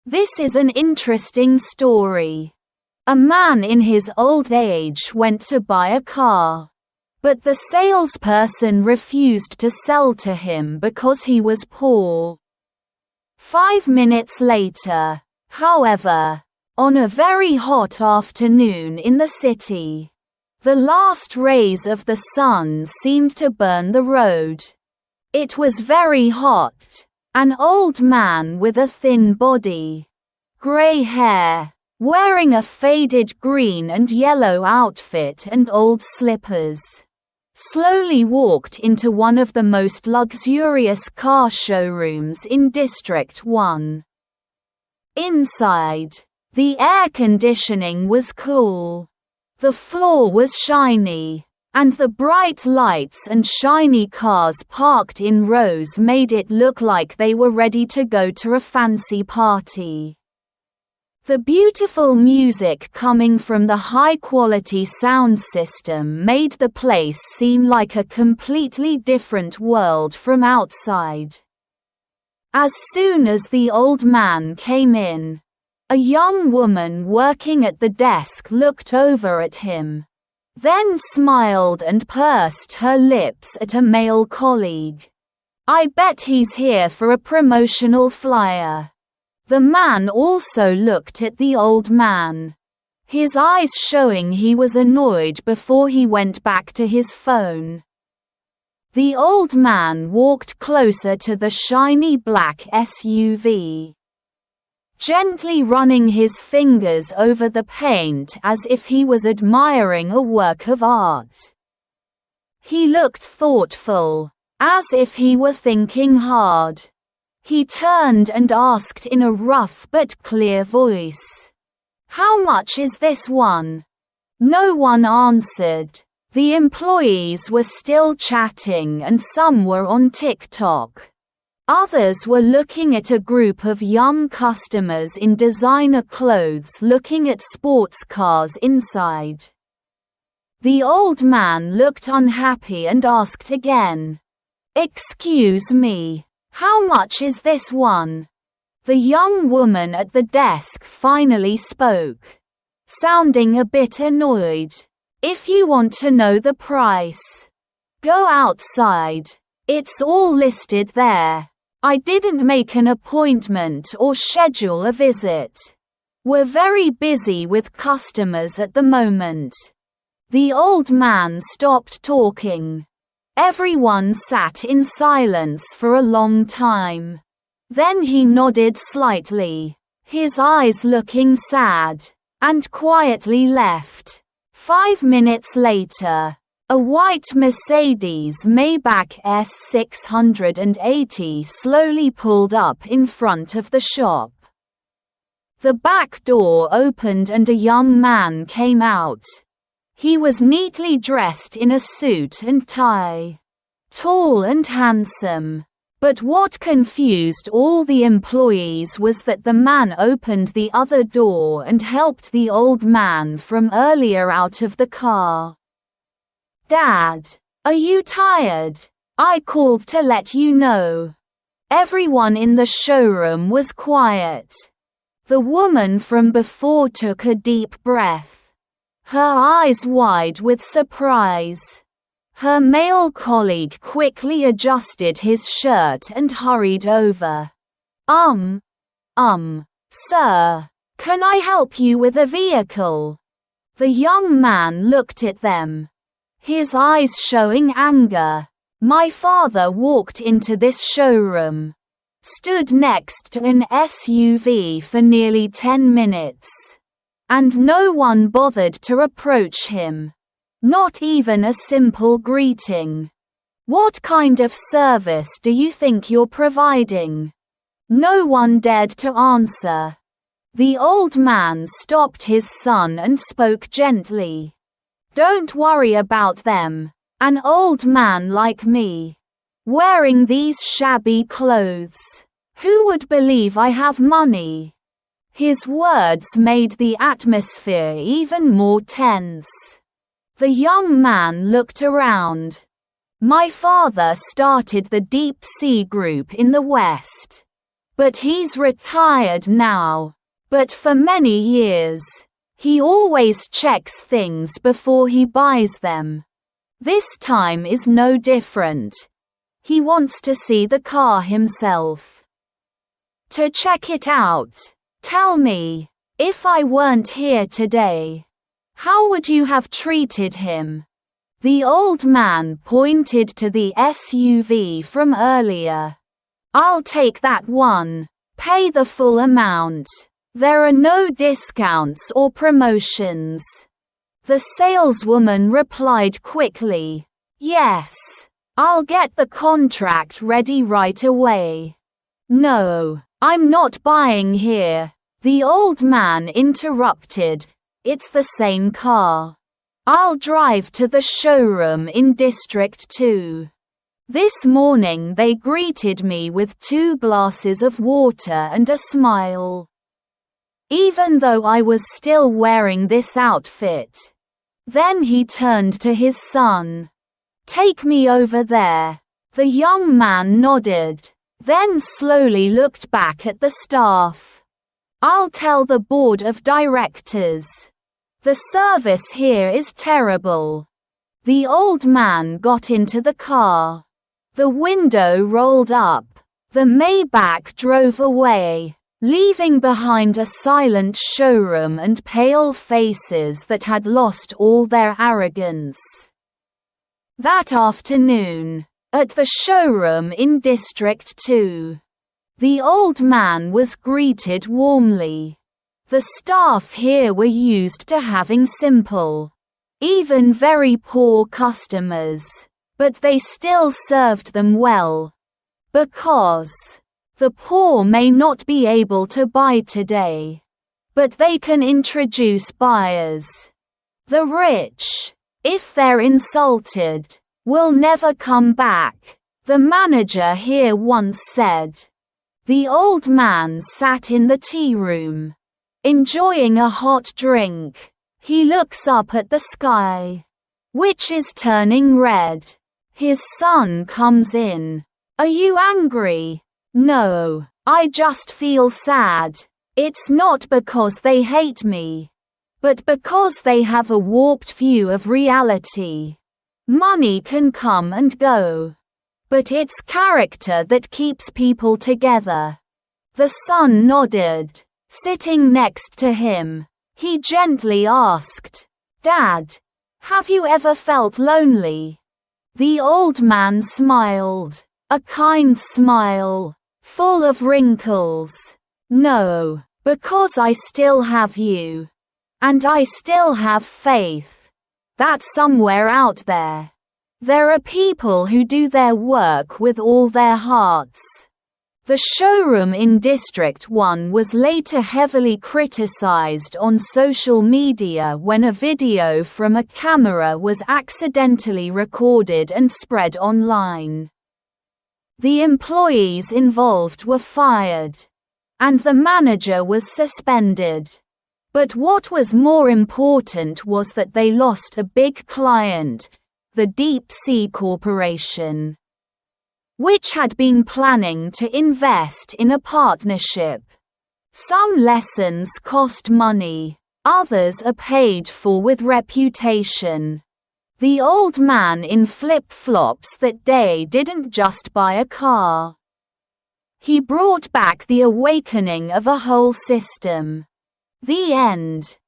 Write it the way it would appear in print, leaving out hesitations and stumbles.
This is an interesting story. A man in his old age went to buy a car. But the salesperson refused to sell to him because he was poor. 5 minutes later, however, on a very hot afternoon in the city, the last rays of the sun seemed to burn the road. It was very hot. An old man with a thin body, grey hair, wearing a faded green and yellow outfit and old slippers, slowly walked into one of the most luxurious car showrooms in District 1. Inside, the air conditioning was cool. The floor was shiny, and the bright lights and shiny cars parked in rows made it look like they were ready to go to a fancy party. The beautiful music coming from the high-quality sound system made the place seem like a completely different world from outside. As soon as the old man came in, a young woman working at the desk looked over at him, then smiled and pursed her lips at a male colleague. "I bet he's here for a promotional flyer." The man also looked at the old man, his eyes showing he was annoyed before he went back to his phone. The old man walked closer to the shiny black SUV, gently running his fingers over the paint as if he was admiring a work of art. He looked thoughtful, as if he were thinking hard. He turned and asked in a rough but clear voice, "How much is this one?" No one answered. The employees were still chatting and some were on TikTok. Others were looking at a group of young customers in designer clothes looking at sports cars inside. The old man looked unhappy and asked again, "Excuse me, how much is this one?" The young woman at the desk finally spoke, sounding a bit annoyed. "If you want to know the price, go outside. It's all listed there. I didn't make an appointment or schedule a visit. We're very busy with customers at the moment." The old man stopped talking. Everyone sat in silence for a long time. Then he nodded slightly, his eyes looking sad, and quietly left. 5 minutes later, a white Mercedes Maybach S680 slowly pulled up in front of the shop. The back door opened and a young man came out. He was neatly dressed in a suit and tie, tall and handsome. But what confused all the employees was that the man opened the other door and helped the old man from earlier out of the car. "Dad, are you tired? I called to let you know." Everyone in the showroom was quiet. The woman from before took a deep breath, her eyes wide with surprise. Her male colleague quickly adjusted his shirt and hurried over. Sir, can I help you with a vehicle?" The young man looked at them, his eyes showing anger. "My father walked into this showroom, stood next to an SUV for nearly 10 minutes, and no one bothered to approach him. Not even a simple greeting. What kind of service do you think you're providing?" No one dared to answer. The old man stopped his son and spoke gently. "Don't worry about them. An old man like me, wearing these shabby clothes. Who would believe I have money?" His words made the atmosphere even more tense. The young man looked around. "My father started the deep sea group in the West. But he's retired now. But for many years, he always checks things before he buys them. This time is no different. He wants to see the car himself. To check it out. Tell me, if I weren't here today, how would you have treated him? The old man pointed to the SUV from earlier. I'll take that one. Pay the full amount. There are no discounts or promotions. The saleswoman replied quickly. Yes. I'll get the contract ready right away. No, I'm not buying here. The old man interrupted. It's the same car. I'll drive to the showroom in District 2. This morning they greeted me with 2 glasses of water and a smile. Even though I was still wearing this outfit. Then he turned to his son. Take me over there. The young man nodded, then slowly looked back at the staff. I'll tell the board of directors. The service here is terrible. The old man got into the car. The window rolled up. The Maybach drove away, leaving behind a silent showroom and pale faces that had lost all their arrogance. That afternoon, at the showroom in District 2, the old man was greeted warmly. The staff here were used to having simple, even very poor customers, but they still served them well. Because the poor may not be able to buy today, but they can introduce buyers. The rich, if they're insulted, will never come back, the manager here once said. The old man sat in the tea room, enjoying a hot drink. He looks up at the sky, which is turning red. His son comes in. Are you angry? No, I just feel sad. It's not because they hate me, but because they have a warped view of reality. Money can come and go, but it's character that keeps people together. The son nodded. Sitting next to him, he gently asked, Dad, have you ever felt lonely? The old man smiled, a kind smile, full of wrinkles. No, because I still have you. And I still have faith. That's somewhere out there. There are people who do their work with all their hearts. The showroom in District 1 was later heavily criticized on social media when a video from a camera was accidentally recorded and spread online. The employees involved were fired, and the manager was suspended. But what was more important was that they lost a big client, the Deep Sea Corporation, which had been planning to invest in a partnership. Some lessons cost money, others are paid for with reputation. The old man in flip-flops that day didn't just buy a car. He brought back the awakening of a whole system. The end.